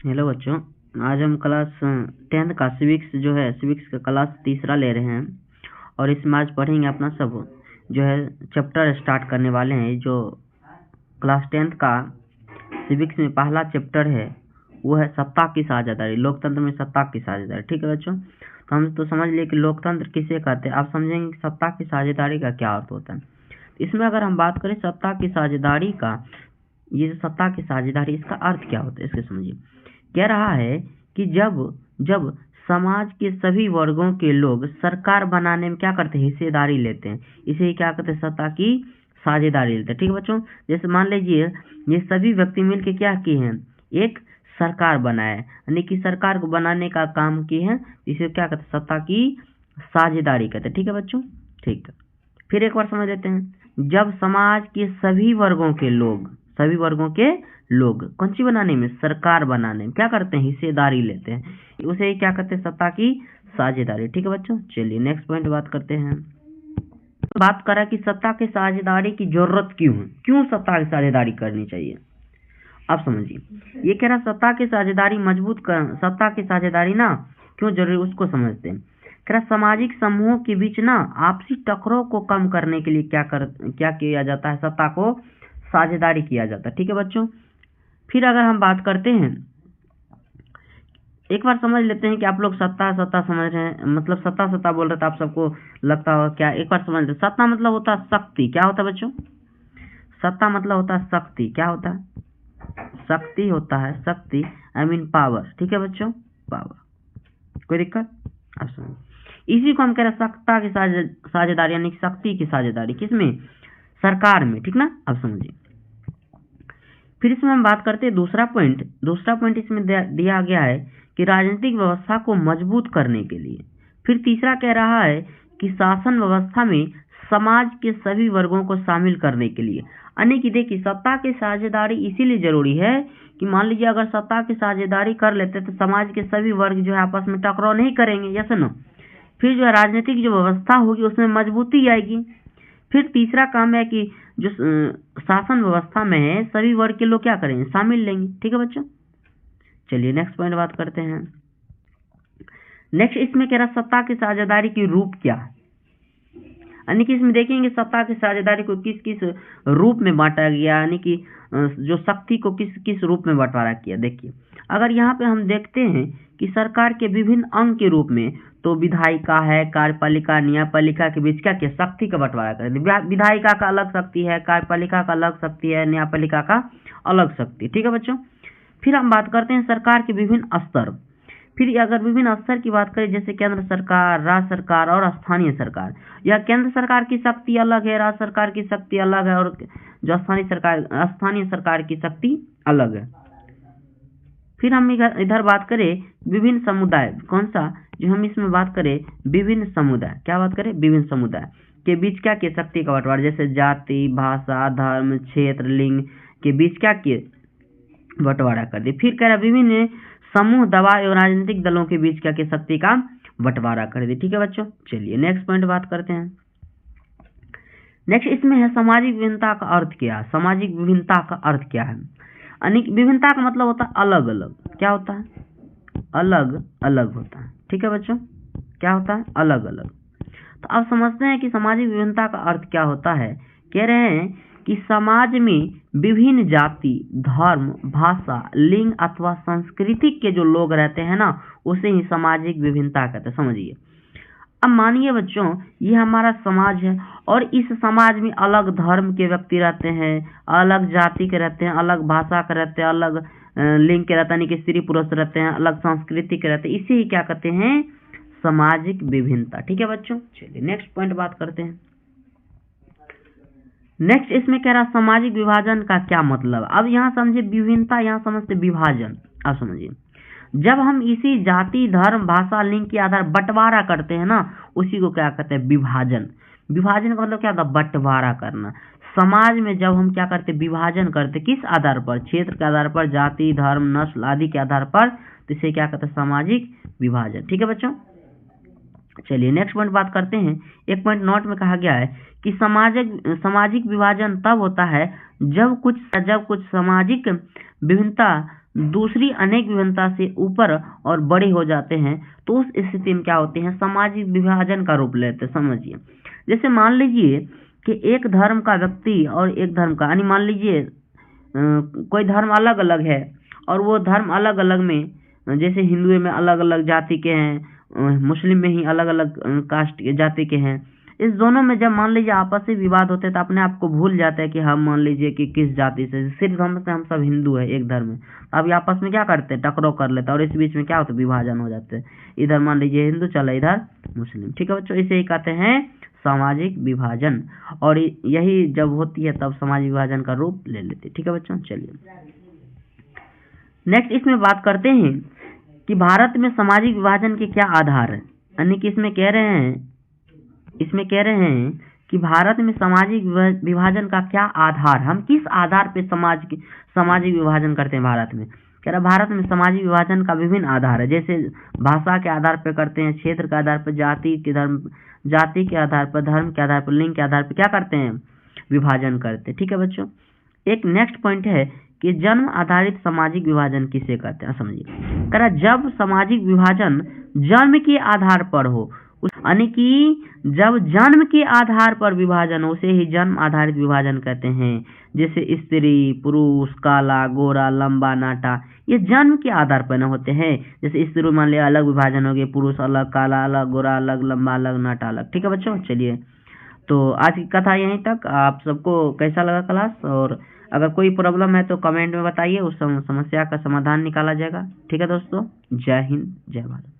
Hello बच्चों, आज हम क्लास 10th का सिविक्स का क्लास तीसरा ले रहे हैं और इसमें आज पढ़ेंगे अपना सब जो है चैप्टर स्टार्ट करने वाले हैं। जो क्लास 10th का सिविक्स में पहला चैप्टर है वो है सत्ता की साझेदारी, लोकतंत्र में सत्ता की साझेदारी। ठीक है बच्चों, तो हम तो समझ लिए कि लोकतंत्र किसे कहते हैं। आप समझेंगे कि सत्ता की साझेदारी का क्या अर्थ होता है। इसमें अगर हम बात करें सत्ता की साझेदारी का, ये जो सत्ता की साझेदारी इसका अर्थ क्या होता है इसके समझिए। कह रहा है कि जब समाज के सभी वर्गों के लोग सरकार बनाने में क्या करते हैं, हिस्सेदारी लेते हैं, इसे क्या कहते हैं, सत्ता की साझेदारी लेते हैं। ठीक है बच्चों, जैसे मान लीजिए ये सभी व्यक्ति मिलकर क्या किए हैं, एक सरकार बनाए, यानी कि सरकार को बनाने का काम किए हैं, इसे क्या कहते हैं, सत्ता की साझेदारी कहते हैं। ठीक है बच्चों, ठीक है। फिर एक बार समझ लेते हैं, जब समाज के सभी वर्गों के लोग कौन सी बनाने में, सरकार बनाने में क्या करते हैं, हिस्सेदारी लेते हैं, उसे क्या कहते हैं, सत्ता की साझेदारी। ठीक है बच्चों, चलिए नेक्स्ट पॉइंट बात करते हैं। बात करा कि सत्ता की साझेदारी की जरूरत क्यों है, क्यों सत्ता की साझेदारी करनी चाहिए। अब समझिए, ये कह रहा सत्ता की साझेदारी सत्ता की साझेदारी ना क्यों जरूरी, उसको समझते हैं। कह रहा सामाजिक समूहों के बीच ना आपसी टकराव को कम करने के लिए क्या किया जाता है, सत्ता को साझेदारी किया जाता है। ठीक है बच्चों, फिर अगर हम बात करते हैं, एक बार समझ लेते हैं कि आप लोग सत्ता समझ रहे हैं, मतलब सत्ता बोल रहे थे, आप सबको लगता होगा क्या। एक बार समझ लेते, सत्ता मतलब होता है शक्ति। क्या होता है बच्चों, सत्ता मतलब होता है शक्ति। क्या होता है, शक्ति होता है, शक्ति आई मीन पावर। ठीक है बच्चों, पावर, कोई दिक्कत। अब सुनो, इसी को हम कह रहे हैं सत्ता की साझेदारी, यानी शक्ति की साझेदारी, किसमें, सरकार में। ठीक ना, अब समझिए। फिर इसमें हम बात करते हैं दूसरा पॉइंट इसमें दिया गया है कि राजनीतिक व्यवस्था को मजबूत करने के लिए। फिर तीसरा कह रहा है कि शासन व्यवस्था में समाज के सभी वर्गों को शामिल करने के लिए। यानी कि देखिए, सत्ता की साझेदारी इसीलिए जरूरी है कि मान लीजिए अगर सत्ता की साझेदारी कर लेते तो समाज के सभी वर्ग जो है आपस में टकराव नहीं करेंगे, यस नो। फिर जो है राजनीतिक जो व्यवस्था होगी उसमें मजबूती आएगी। फिर तीसरा काम है कि जो शासन व्यवस्था में है सभी वर्ग के लोग क्या करेंगे, शामिल लेंगे। ठीक है बच्चों, चलिए नेक्स्ट पॉइंट बात करते हैं। नेक्स्ट इसमें कह रहा सत्ता की साझेदारी की रूप क्या है, यानी कि इसमें देखेंगे सत्ता की साझेदारी को किस किस रूप में बांटा गया, यानी कि जो शक्ति को किस किस रूप में बंटवारा किया। देखिए, अगर यहाँ पे हम देखते हैं कि सरकार के विभिन्न अंग के रूप में, तो विधायिका है, कार्यपालिका, न्यायपालिका के बीच क्या किया, शक्ति का बंटवारा कर। विधायिका का अलग शक्ति है, कार्यपालिका का अलग शक्ति है, न्यायपालिका का अलग शक्ति। ठीक है बच्चों, फिर हम बात करते हैं सरकार के विभिन्न स्तर। फिर अगर विभिन्न स्तर की बात करें, जैसे केंद्र सरकार, राज्य सरकार और स्थानीय सरकार, या केंद्र सरकार की शक्ति अलग है, राज्य सरकार की शक्ति अलग है, और जो स्थानीय सरकार की शक्ति अलग है। फिर हम इधर बात करें विभिन्न समुदाय, कौन सा, जो हम इसमें बात करें विभिन्न समुदाय, क्या बात करें, विभिन्न समुदाय के बीच क्या किए, शक्ति का बंटवारा, जैसे जाति, भाषा, धर्म, क्षेत्र, लिंग के बीच क्या किए, बंटवारा कर दिए। फिर कह रहा विभिन्न समूह, दबाव एवं राजनीतिक दलों के बीच क्या किए, शक्ति का बंटवारा कर दिए। ठीक है बच्चों, चलिए नेक्स्ट पॉइंट बात करते हैं। नेक्स्ट इसमें है सामाजिक विभिन्नता का अर्थ क्या है। सामाजिक विभिन्नता का अर्थ क्या है, यानी विभिन्नता का मतलब होता है अलग अलग। क्या होता है, अलग अलग होता है। ठीक है बच्चों, क्या होता है, अलग अलग। तो अब समझते हैं कि सामाजिक विभिन्नता का अर्थ क्या होता है। कह रहे हैं कि समाज में विभिन्न जाति, धर्म, भाषा, लिंग अथवा संस्कृति के जो लोग रहते हैं ना, उसे ही सामाजिक विभिन्नता कहते हैं। समझिए, अब मानिए बच्चों, ये हमारा समाज है और इस समाज में अलग धर्म के व्यक्ति रहते हैं, अलग जाति के रहते हैं, अलग भाषा के रहते हैं, अलग लिंग के रहते हैं, यानी कि स्त्री पुरुष रहते हैं, अलग संस्कृति के रहते हैं, इसे ही क्या कहते हैं, सामाजिक विभिन्नता। ठीक है बच्चों, चलिए नेक्स्ट पॉइंट बात करते हैं। नेक्स्ट इसमें कह रहा सामाजिक विभाजन का क्या मतलब। अब यहाँ समझिए विभिन्नता, यहाँ समझते विभाजन। अब समझिए, जब हम इसी जाति, धर्म, भाषा, लिंग के आधार बंटवारा करते हैं ना, उसी को क्या कहते हैं, विभाजन। विभाजन का मतलब क्या होता है, बंटवारा करना। समाज में जब हम क्या करते, विभाजन करते, किस आधार पर, क्षेत्र के आधार पर, जाति, धर्म, नस्ल आदि के आधार पर, तो इसे क्या कहते हैं, सामाजिक विभाजन। ठीक है बच्चों, चलिए नेक्स्ट पॉइंट बात करते हैं। एक पॉइंट नोट में कहा गया है कि सामाजिक विभाजन तब होता है जब कुछ सामाजिक विभिन्नता दूसरी अनेक विभिन्नता से ऊपर और बड़े हो जाते हैं तो उस स्थिति में क्या होते हैं, सामाजिक विभाजन का रूप लेते हैं। समझिए, जैसे मान लीजिए कि एक धर्म का व्यक्ति और एक धर्म का, यानी मान लीजिए कोई धर्म अलग अलग है और वो धर्म अलग अलग में, जैसे हिंदू में अलग अलग जाति के हैं, मुस्लिम में ही अलग अलग कास्ट जाति के हैं। इस दोनों में जब मान लीजिए आपस में विवाद होते हैं तो अपने आप को भूल जाते हैं कि हम मान लीजिए कि किस जाति से, सिर्फ हम सब हिंदू है, एक धर्म है। अब आपस में क्या करते हैं, टकराव कर लेते हैं और इस बीच में क्या होता है, विभाजन हो जाते हैं। इधर मान लीजिए हिंदू चला, इधर मुस्लिम। ठीक है बच्चों, इसे ही कहते हैं सामाजिक विभाजन, और यही जब होती है तब सामाजिक विभाजन का रूप ले लेती है। ठीक है बच्चों, चलिए नेक्स्ट इसमें बात करते हैं कि भारत में सामाजिक विभाजन के क्या आधार है। यानी कि इसमें कह रहे हैं कि भारत में सामाजिक विभाजन का क्या आधार, हम किस आधार पे सामाजिक विभाजन करते हैं भारत में। कह रहा भारत में सामाजिक विभाजन का विभिन्न आधार है, जैसे भाषा के आधार पर करते हैं, क्षेत्र के आधार पर, जाति के आधार पर, धर्म के आधार पर, लिंग के आधार पर क्या करते हैं, विभाजन करते हैं। ठीक है बच्चों, एक नेक्स्ट पॉइंट है कि जन्म आधारित सामाजिक विभाजन किसे कहते हैं। समझिए, कह रहा जब सामाजिक विभाजन जन्म के आधार पर हो, यानी कि जब जन्म के आधार पर विभाजन हो उसे ही जन्म आधारित विभाजन कहते हैं। जैसे स्त्री, पुरुष, काला, गोरा, लंबा, नाटा, ये जन्म के आधार पर न होते हैं। जैसे स्त्री मान लिया अलग विभाजन हो गए, पुरुष अलग, काला अलग, गोरा अलग, लंबा अलग, नाटा अलग। ठीक है बच्चों, चलिए तो आज की कथा यहीं तक। आप सबको कैसा लगा क्लास, और अगर कोई प्रॉब्लम है तो कमेंट में बताइए, उस समस्या का समाधान निकाला जाएगा। ठीक है दोस्तों, जय हिंद, जय भारत।